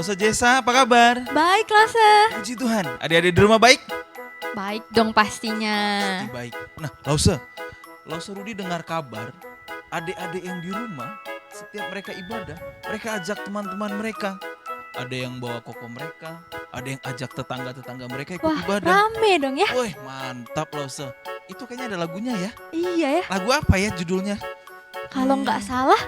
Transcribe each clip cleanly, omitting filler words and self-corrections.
Lause Jesa, apa kabar? Baik, Lause. Puji Tuhan. Adik-adik di rumah baik? Baik dong pastinya. Pasti baik. Nah, Lause Rudi dengar kabar, adik-adik yang di rumah, setiap mereka ibadah, mereka ajak teman-teman mereka. Ada yang bawa koko mereka, ada yang ajak tetangga-tetangga mereka ikut Wah, ibadah. rame dong ya. Wih, mantap Lause. Itu kayaknya ada lagunya ya. Iya ya. Lagu apa ya judulnya? Kalau nggak salah,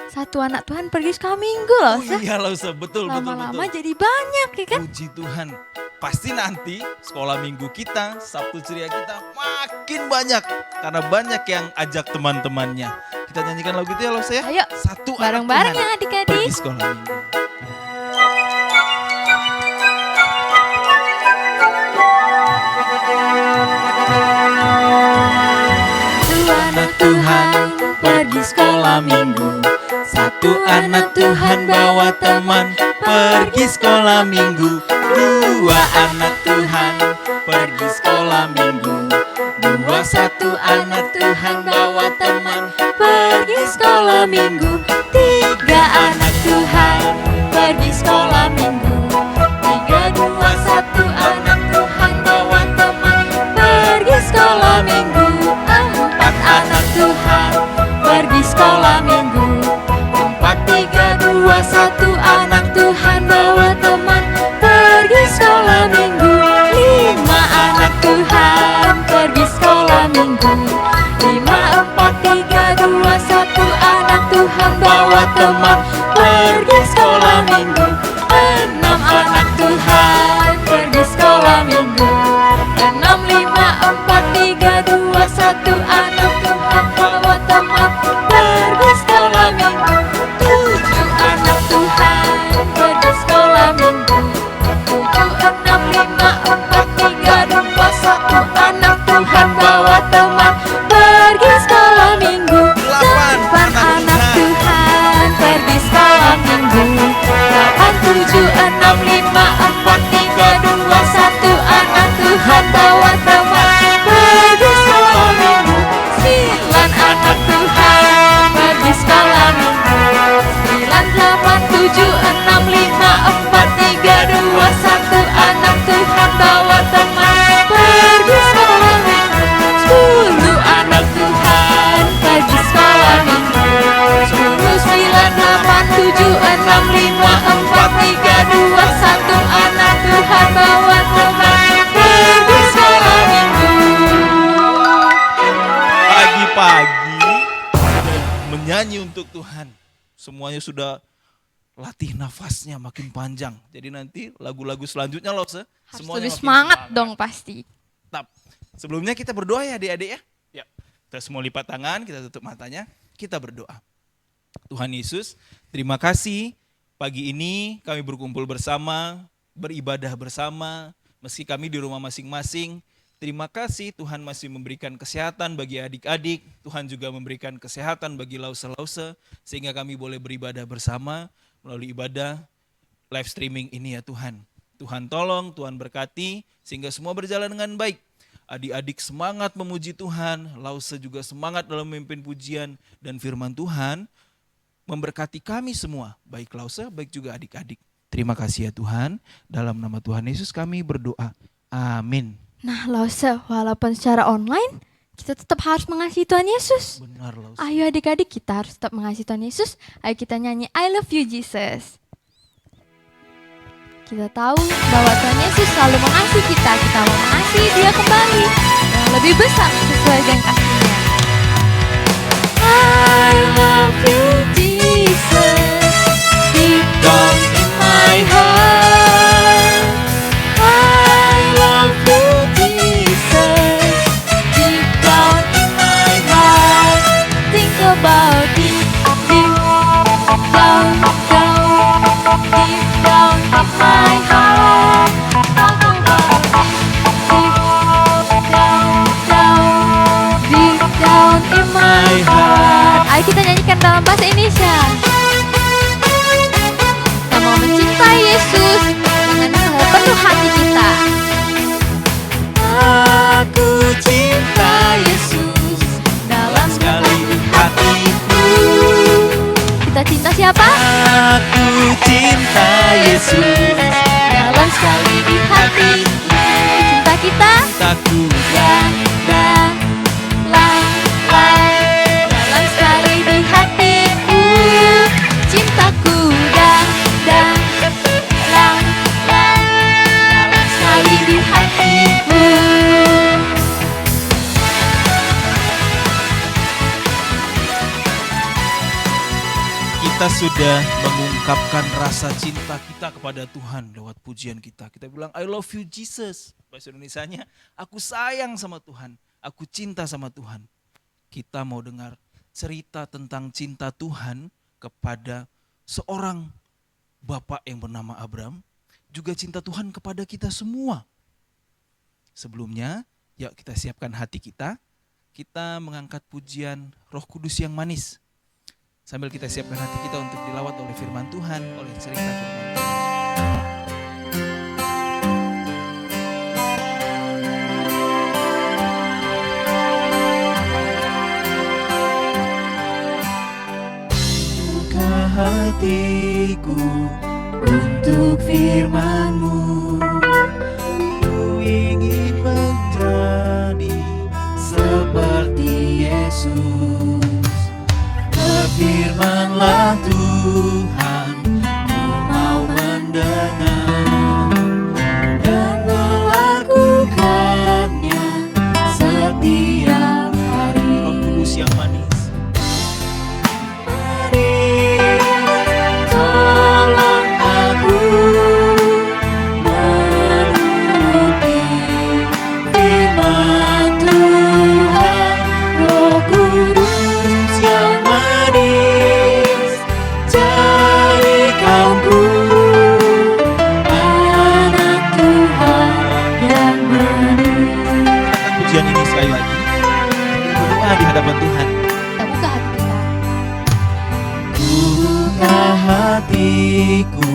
satu anak Tuhan pergi sekolah minggu loh. Oh iya Lause, betul. Lama-lama jadi banyak ya kan. Puji Tuhan. Pasti nanti sekolah minggu kita, Sabtu ceria kita makin banyak. Karena banyak yang ajak teman-temannya. Kita nyanyikan lagu itu ya Lause ya. Ayo, Satu bareng-bareng anak ya Tuhan adik-adik. pergi sekolah minggu. Anak Tuhan pergi sekolah minggu. Satu anak Tuhan bawa teman pergi sekolah minggu. Dua anak Tuhan pergi sekolah minggu. Satu anak Tuhan bawa teman Pergi sekolah minggu. Tiga anak Tuhan pergi sekolah minggu. Tiga, dua, satu anak Tuhan bawa teman pergi sekolah minggu. Empat anak Tuhan pergi sekolah minggu. Empat, tiga, dua, satu anak Tuhan bawa teman pergi sekolah minggu. Lima anak Tuhan pergi sekolah minggu. Lima, empat, tiga, dua, satu anak Tuhan bawa teman pergi sekolah minggu. Enam anak Tuhan pergi sekolah minggu. Enam, lima, empat, tiga, dua, satu anak Tuhan bawa teman pergi sekolah minggu. Tujuh anak Tuhan pergi sekolah minggu. Tujuh, enam, lima, empat, tiga, dua, satu anak Tuhan bawa teman pergi sekolah minggu. Delapan anak Tuhan pergi sekolah minggu. Delapan, tujuh, enam, lima, empat, tiga, dua, satu anak Tuhan bawa teman pergi sekolah minggu. Sembilan anak Tuhan pergi sekolah minggu. Sembilan, delapan, tujuh, enam, lima, empat, tiga, dua, satu anak Tuhan bawa teman pergi sekolah minggu. Sepuluh anak Tuhan pergi sekolah minggu. Sepuluh, sembilan, delapan, tujuh, enam, lima, empat, tiga, dua, satu anak Tuhan bawa teman pergi sekolah minggu. Pagi-pagi sudah menyanyi untuk Tuhan. Semuanya sudah latih nafasnya makin panjang. Jadi nanti lagu-lagu selanjutnya Lause Harus semuanya lebih makin semangat dong pasti. Tetap. Sebelumnya kita berdoa ya adik-adik ya. Ya. Kita semua lipat tangan, kita tutup matanya, kita berdoa. Tuhan Yesus, terima kasih pagi ini kami berkumpul bersama, beribadah bersama, meski kami di rumah masing-masing. Terima kasih Tuhan masih memberikan kesehatan bagi adik-adik, Tuhan juga memberikan kesehatan bagi Lause-Lause, sehingga kami boleh beribadah bersama melalui ibadah live streaming ini ya Tuhan. Tuhan tolong, Tuhan berkati, sehingga semua berjalan dengan baik. Adik-adik semangat memuji Tuhan, Lause juga semangat dalam memimpin pujian, dan firman Tuhan memberkati kami semua, baik Lause, baik juga adik-adik. Terima kasih ya Tuhan, dalam nama Tuhan Yesus kami berdoa. Amin. Nah Lause, walaupun secara online, kita tetap harus mengasihi Tuhan Yesus. Benar Lause. Ayo adik-adik, kita harus tetap mengasihi Tuhan Yesus. Ayo kita nyanyi I love you Jesus. Kita tahu bahwa Tuhan Yesus selalu mengasihi kita mau mengasihi dia kembali yang lebih besar sesuai dengan kasih-Nya. I love you Jesus, deep down in my heart. I love you Jesus, deep down in my heart. Think about it, deep down, deep down in my heart. Talk about it, deep down in my heart. Ayo kita nyanyikan dalam bahasa Indonesia. Kita mau mencintai Yesus dengan sepenuh hati kita. Aku cinta Yesus dalam sekali hatiku. Kita cinta siapa? Aku cinta Yesus dalam sekali di hatimu. Cinta kita Cintaku dalam sekali di hatiku. Cintaku dalam sekali di hatimu. kita sudah mengungkapkan rasa cinta kita kepada Tuhan lewat pujian kita. Kita bilang, I love you Jesus. Bahasa Indonesianya, aku sayang sama Tuhan. Aku cinta sama Tuhan. Kita mau dengar cerita tentang cinta Tuhan kepada seorang bapak yang bernama Abraham. Juga cinta Tuhan kepada kita semua. Sebelumnya, yuk kita siapkan hati kita. Kita mengangkat pujian Roh Kudus yang manis. Sambil kita siapkan hati kita untuk dilawat oleh firman Tuhan, oleh cerita firman Tuhan. Buka hatiku untuk firman-Mu. Ku ingin menjadi seperti Yesus. Berfirmanlah Tuhan, ku mau mendengar dan melakukannya setiap hari. Roh Kudus yang manis, mari tolong aku menuruti firman Tuhan. Roh Kudus yang manis, jadikanku anak Tuhan yang manis. Katakan pujian ini sekali lagi. Berdoa di hadapan Tuhan. Kita buka hati kita. Buka hatiku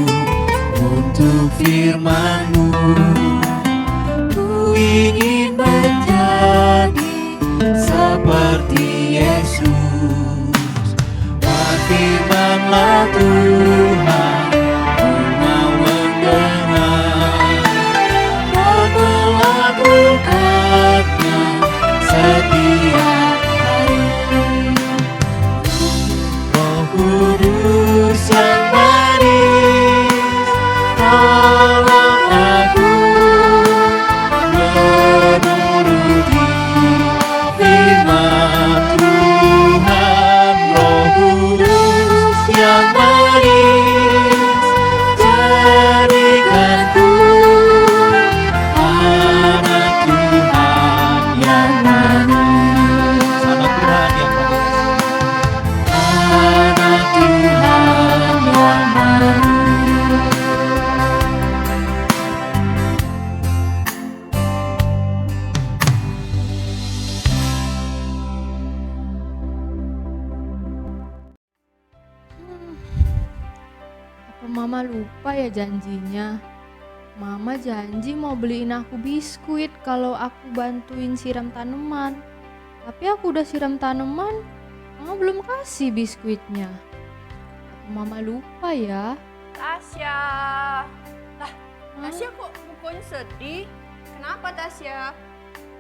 untuk firman-Mu. Ku ingin menjadi seperti Yesus. Berfirmanlah Tuhan, ku mau mendengar dan melakukannya setiap hari. Roh Kudus yang manis, tolong aku menuruti firman Tuhan. Roh Kudus yang manis, jadikanku anak Tuhan yang manis. Anak Tuhan yang manis. Anak Tuhan yang manis. Apa Mama lupa ya janjinya? Mama janji mau beliin aku biskuit kalau aku bantuin siram tanaman. Tapi aku udah siram tanaman, Mama belum kasih biskuitnya. Apa Mama lupa ya? Tasya. Lah, Tasya kok mukanya sedih? Kenapa Tasya?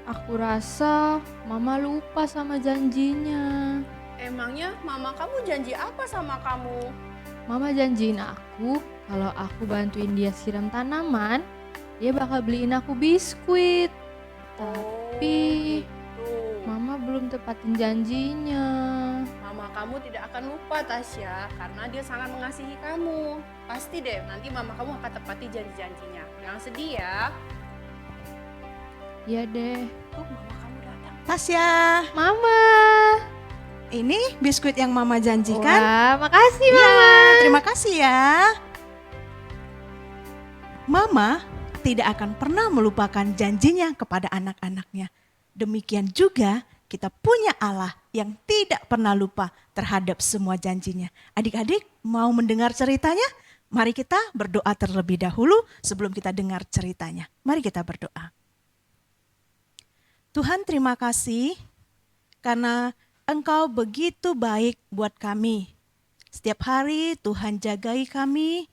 Aku rasa Mama lupa sama janjinya. Emangnya mama kamu janji apa sama kamu? Mama janjiin aku kalau aku bantuin dia siram tanaman, dia bakal beliin aku biskuit. Tapi Tuh, Mama belum tepatin janjinya. mama kamu tidak akan lupa Tasya karena dia sangat mengasihi kamu. Pasti deh nanti mama kamu akan tepati janji-janjinya. Jangan sedih ya. Iya deh. Tuh mama kamu datang. Tasya, Mama. ini biskuit yang Mama janjikan. Wah, makasih Iya, Mama. terima kasih ya. Mama tidak akan pernah melupakan janjinya kepada anak-anaknya. Demikian juga kita punya Allah yang tidak pernah lupa terhadap semua janjinya. Adik-adik mau mendengar ceritanya? Mari kita berdoa terlebih dahulu sebelum kita dengar ceritanya. Mari kita berdoa. Tuhan, terima kasih karena Engkau begitu baik buat kami. Setiap hari Tuhan jagai kami.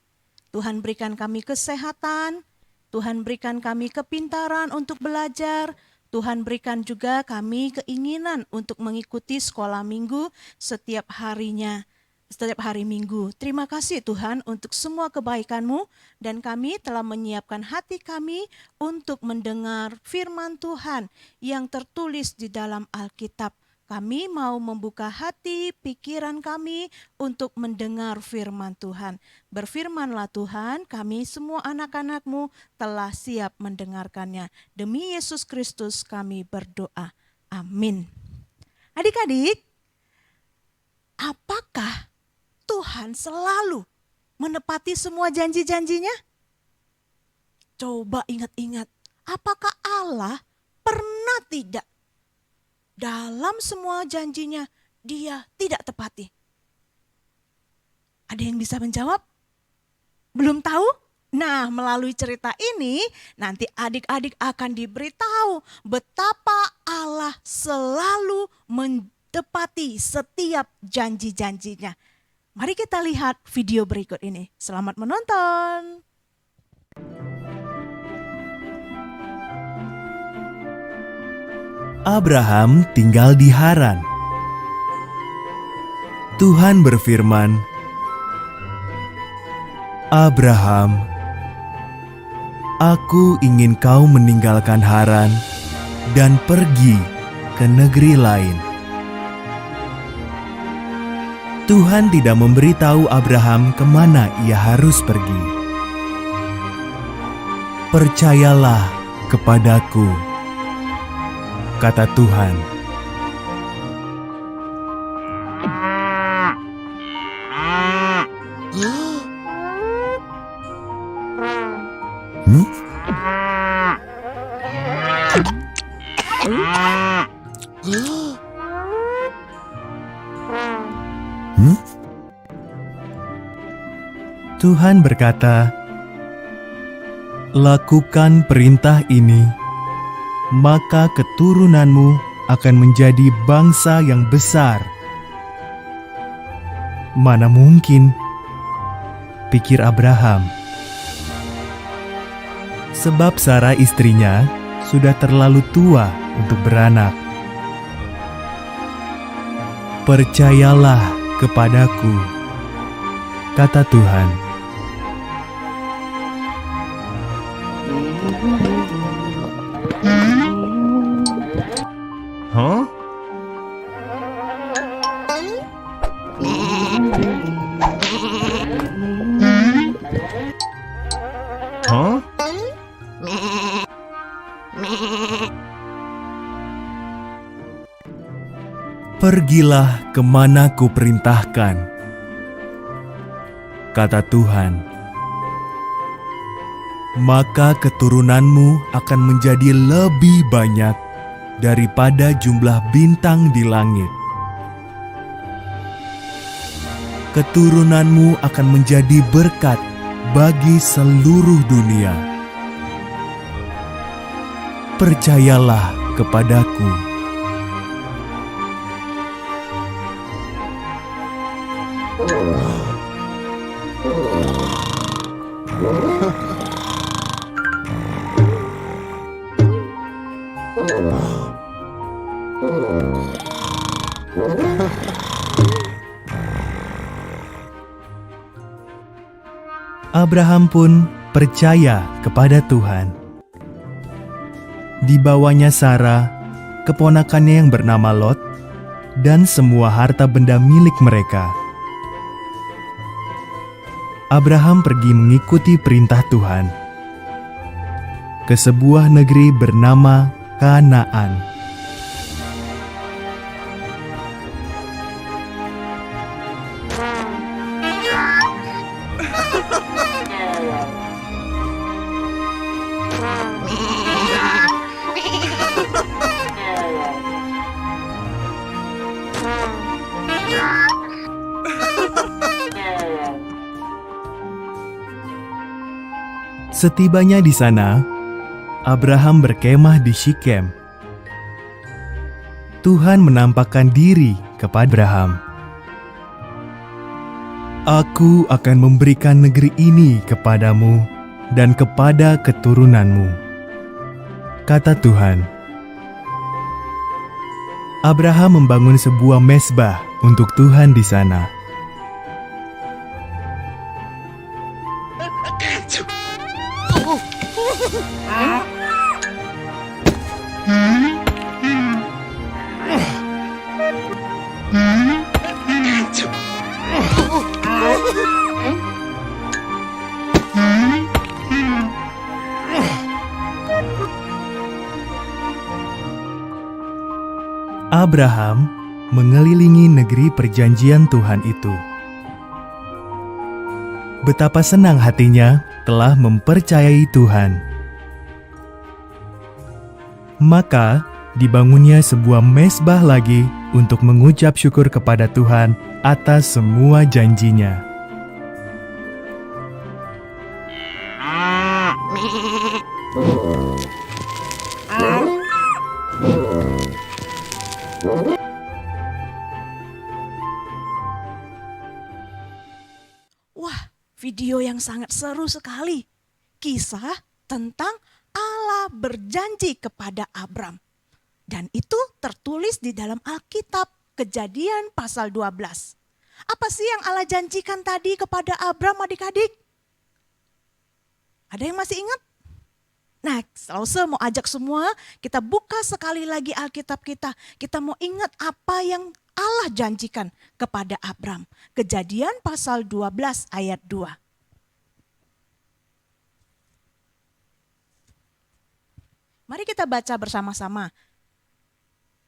Tuhan berikan kami kesehatan, Tuhan berikan kami kepintaran untuk belajar, Tuhan berikan juga kami keinginan untuk mengikuti sekolah minggu setiap harinya, setiap hari Minggu. Terima kasih Tuhan untuk semua kebaikan-Mu, dan kami telah menyiapkan hati kami untuk mendengar firman Tuhan yang tertulis di dalam Alkitab. Kami mau membuka hati, pikiran kami untuk mendengar firman Tuhan. Berfirmanlah Tuhan, kami semua anak-anak-Mu telah siap mendengarkannya. Demi Yesus Kristus kami berdoa. Amin. Adik-adik, apakah Tuhan selalu menepati semua janji-janjinya? Coba ingat-ingat, apakah Allah pernah tidak dalam semua janjinya Dia tidak tepati? Ada yang bisa menjawab? Belum tahu? Nah, melalui cerita ini nanti adik-adik akan diberitahu betapa Allah selalu menepati setiap janji-janjinya. Mari kita lihat video berikut ini. Selamat menonton. Abraham tinggal di Haran. Tuhan berfirman, "Abraham, Aku ingin kau meninggalkan Haran dan pergi ke negeri lain." Tuhan tidak memberitahu Abraham kemana ia harus pergi. "Percayalah kepadaku," kata Tuhan. Tuhan berkata, "Lakukan perintah ini, maka keturunanmu akan menjadi bangsa yang besar." Mana mungkin, pikir Abraham. Sebab Sarah istrinya sudah terlalu tua untuk beranak. "Percayalah kepadaku," kata Tuhan. "Pergilah kemana kuperintahkan," kata Tuhan. "Maka keturunanmu akan menjadi lebih banyak daripada jumlah bintang di langit. Keturunanmu akan menjadi berkat bagi seluruh dunia. Percayalah kepadaku." Abraham pun percaya kepada Tuhan. Dibawanya Sarah, keponakannya yang bernama Lot, dan semua harta benda milik mereka. Abraham pergi mengikuti perintah Tuhan ke sebuah negeri bernama Kanaan. Setibanya di sana, Abraham berkemah di Syichem. Tuhan menampakkan diri kepada Abraham. Aku akan memberikan negeri ini kepadamu dan kepada keturunanmu, kata Tuhan. Abraham membangun sebuah mezbah untuk Tuhan di sana. Abraham mengelilingi negeri perjanjian Tuhan itu. Betapa senang hatinya telah mempercayai Tuhan. Maka dibangunnya sebuah mezbah lagi untuk mengucap syukur kepada Tuhan atas semua janjinya. Wah, video yang sangat seru sekali. Kisah tentang Allah berjanji kepada Abram. Dan itu tertulis di dalam Alkitab, Kejadian pasal 12. Apa sih yang Allah janjikan tadi kepada Abram, adik-adik? Ada yang masih ingat? Nah, Lause mau ajak semua, kita buka sekali lagi Alkitab kita. Kita mau ingat apa yang Allah janjikan kepada Abram. Kejadian pasal 12 ayat 2. Mari kita baca bersama-sama.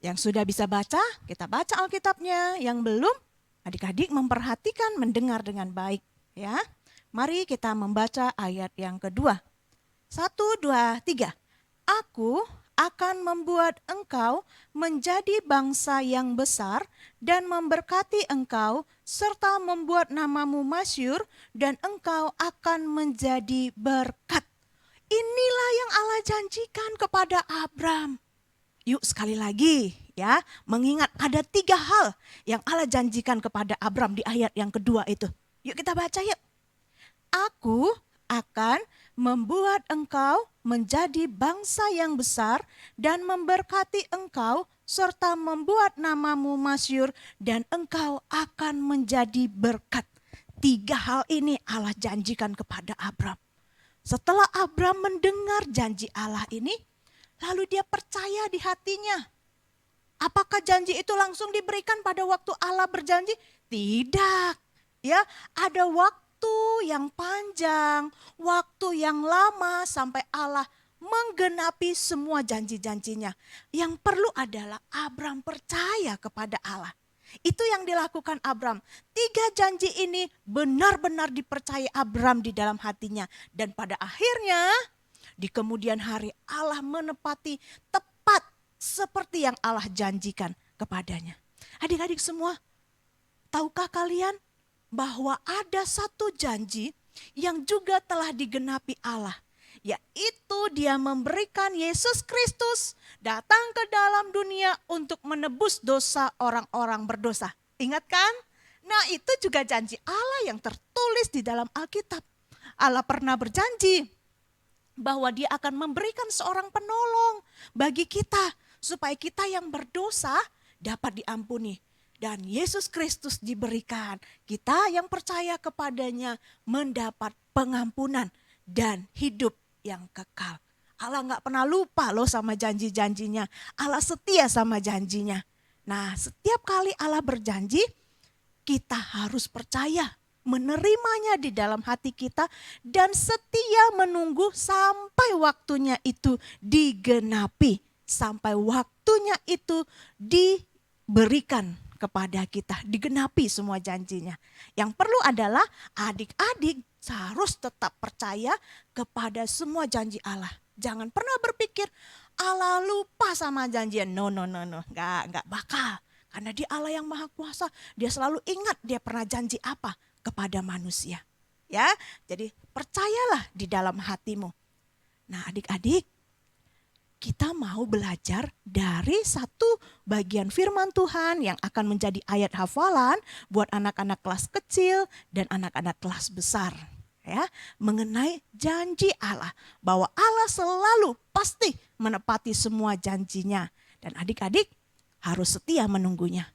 Yang sudah bisa baca, kita baca Alkitabnya. Yang belum, adik-adik memperhatikan, mendengar dengan baik. Ya, mari kita membaca ayat yang kedua. 1, 2, 3. Aku akan membuat engkau menjadi bangsa yang besar dan memberkati engkau serta membuat namamu masyhur dan engkau akan menjadi berkat. Inilah yang Allah janjikan kepada Abram. Yuk sekali lagi ya, mengingat ada 3 hal yang Allah janjikan kepada Abram di ayat yang kedua itu. Yuk kita baca yuk. Aku akan membuat engkau menjadi bangsa yang besar dan memberkati engkau serta membuat namamu masyhur dan engkau akan menjadi berkat. 3 hal ini Allah janjikan kepada Abram. Setelah Abram mendengar janji Allah ini, lalu dia percaya di hatinya. Apakah janji itu langsung diberikan pada waktu Allah berjanji? Tidak. Ya, ada waktu yang panjang, waktu yang lama sampai Allah menggenapi semua janji-janjinya. Yang perlu adalah Abram percaya kepada Allah. Itu yang dilakukan Abram. 3 janji ini benar-benar dipercayai Abram di dalam hatinya. Dan pada akhirnya di kemudian hari Allah menepati tepat seperti yang Allah janjikan kepadanya. Adik-adik semua, tahukah kalian bahwa ada satu janji yang juga telah digenapi Allah, yaitu Dia memberikan Yesus Kristus datang ke dalam dunia untuk menebus dosa orang-orang berdosa. Ingat kan? Nah, itu juga janji Allah yang tertulis di dalam Alkitab. Allah pernah berjanji bahwa Dia akan memberikan seorang penolong bagi kita supaya kita yang berdosa dapat diampuni. Dan Yesus Kristus diberikan, kita yang percaya kepadanya mendapat pengampunan dan hidup yang kekal. Allah gak pernah lupa loh sama janji-janjinya. Allah setia sama janjinya. Nah, setiap kali Allah berjanji, kita harus percaya, menerimanya di dalam hati kita dan setia menunggu sampai waktunya itu digenapi. Sampai waktunya itu diberikan kepada kita, digenapi semua janjinya. Yang perlu adalah adik-adik harus tetap percaya kepada semua janji Allah. Jangan pernah berpikir Allah lupa sama janjinya. No. Nggak bakal. Karena Dia Allah yang Maha Kuasa. Dia selalu ingat Dia pernah janji apa kepada manusia. Ya, jadi percayalah di dalam hatimu. Nah, adik-adik, kita mau belajar dari satu bagian firman Tuhan yang akan menjadi ayat hafalan buat anak-anak kelas kecil dan anak-anak kelas besar. Ya, mengenai janji Allah, bahwa Allah selalu pasti menepati semua janjinya. Dan adik-adik harus setia menunggunya.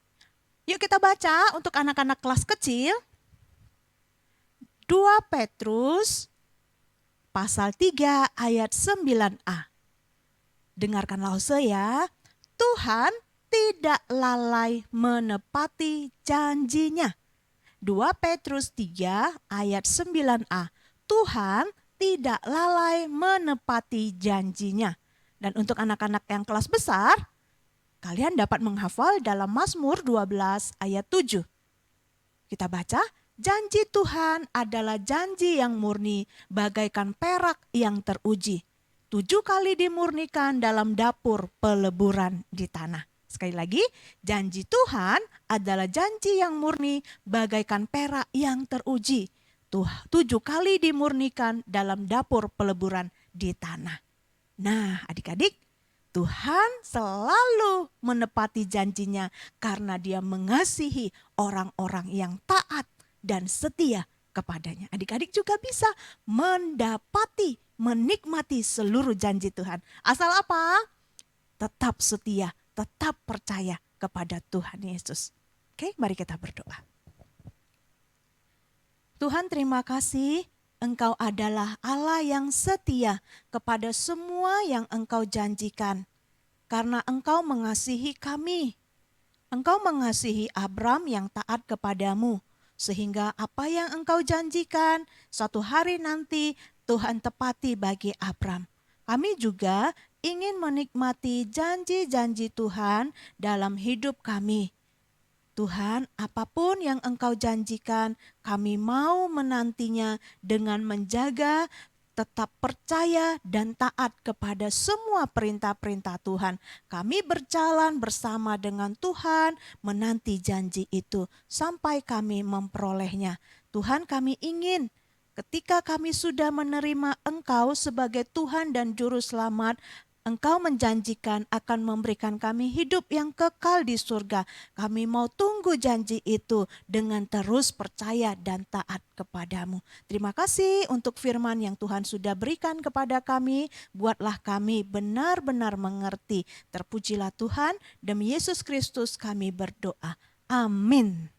Yuk kita baca untuk anak-anak kelas kecil. 2 Petrus pasal 3 ayat 9a. Dengarkanlah ya, Tuhan tidak lalai menepati janjinya. 2 Petrus 3 ayat 9a. Tuhan tidak lalai menepati janjinya. Dan untuk anak-anak yang kelas besar, kalian dapat menghafal dalam Mazmur 12 ayat 7. Kita baca, janji Tuhan adalah janji yang murni bagaikan perak yang teruji. 7 kali dimurnikan dalam dapur peleburan di tanah. Sekali lagi, janji Tuhan adalah janji yang murni bagaikan perak yang teruji. 7 kali dimurnikan dalam dapur peleburan di tanah. Nah, adik-adik, Tuhan selalu menepati janjinya karena Dia mengasihi orang-orang yang taat dan setia kepadanya. Adik-adik juga bisa mendapati, menikmati seluruh janji Tuhan. Asal apa? Tetap setia, tetap percaya kepada Tuhan Yesus. Oke, mari kita berdoa. Tuhan, terima kasih. Engkau adalah Allah yang setia kepada semua yang Engkau janjikan. Karena Engkau mengasihi kami. Engkau mengasihi Abram yang taat kepadamu. Sehingga apa yang Engkau janjikan suatu hari nanti Tuhan tepati bagi Abram. Kami juga ingin menikmati janji-janji Tuhan dalam hidup kami. Tuhan, apapun yang Engkau janjikan, kami mau menantinya dengan menjaga, tetap percaya dan taat kepada semua perintah-perintah Tuhan. Kami berjalan bersama dengan Tuhan, menanti janji itu sampai kami memperolehnya. Tuhan, kami ingin ketika kami sudah menerima Engkau sebagai Tuhan dan Juru Selamat, Engkau menjanjikan akan memberikan kami hidup yang kekal di surga. Kami mau tunggu janji itu dengan terus percaya dan taat kepadamu. Terima kasih untuk firman yang Tuhan sudah berikan kepada kami. Buatlah kami benar-benar mengerti. Terpujilah Tuhan, demi Yesus Kristus kami berdoa. Amin.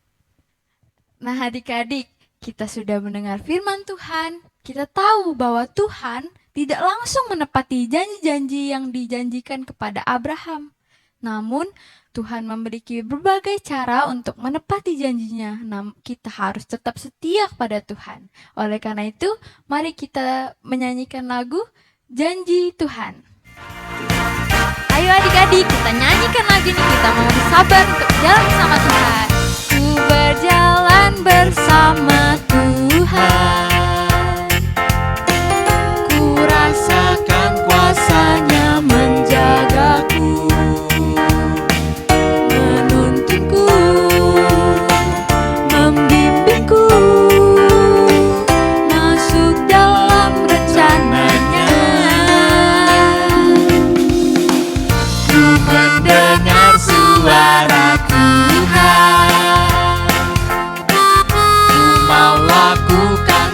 Nah adik-adik, kita sudah mendengar firman Tuhan. Kita tahu bahwa Tuhan tidak langsung menepati janji-janji yang dijanjikan kepada Abraham. Namun Tuhan memiliki berbagai cara untuk menepati janjinya. Kita harus tetap setia kepada Tuhan. Oleh karena itu, mari kita menyanyikan lagu Janji Tuhan. Ayo adik-adik, kita nyanyikan lagu ini. Kita mau bersabar untuk jalan bersama Tuhan. Ku berjalan bersama Tuhan. Rasakan kuasa-Nya menjagaku, menuntunku, membimbingku, masuk dalam rencana-Nya. Ku mendengar suara Tuhan, ku mau lakukan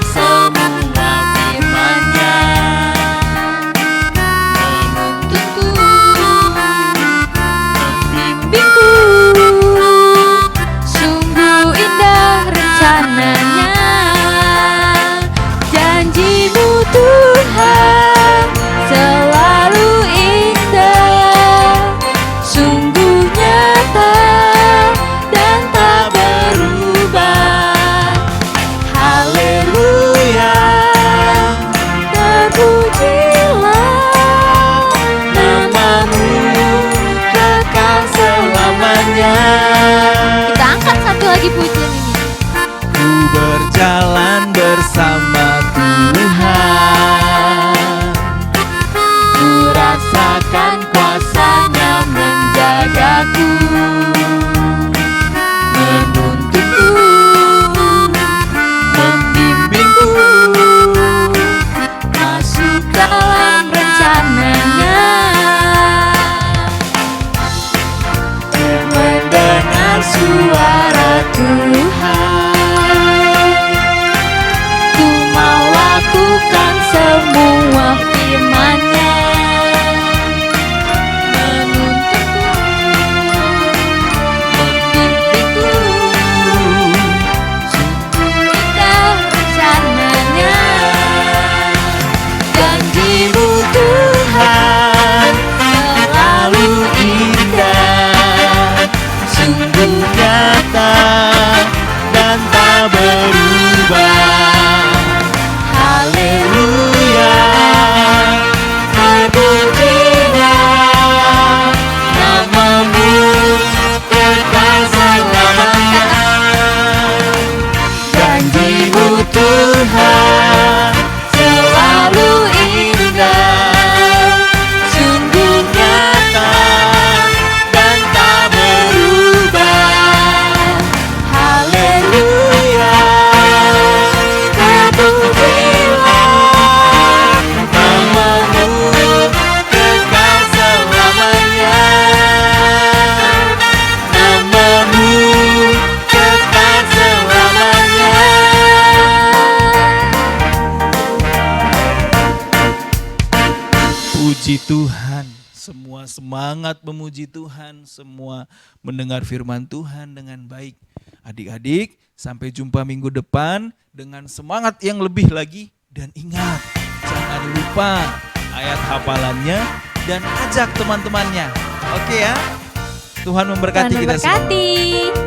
Puji Tuhan, semua semangat memuji Tuhan, semua mendengar firman Tuhan dengan baik. Adik-adik, sampai jumpa minggu depan dengan semangat yang lebih lagi. Dan ingat, jangan lupa ayat hafalannya dan ajak teman-temannya. Oke ya, Tuhan memberkati Tuhan kita semua. memberkati.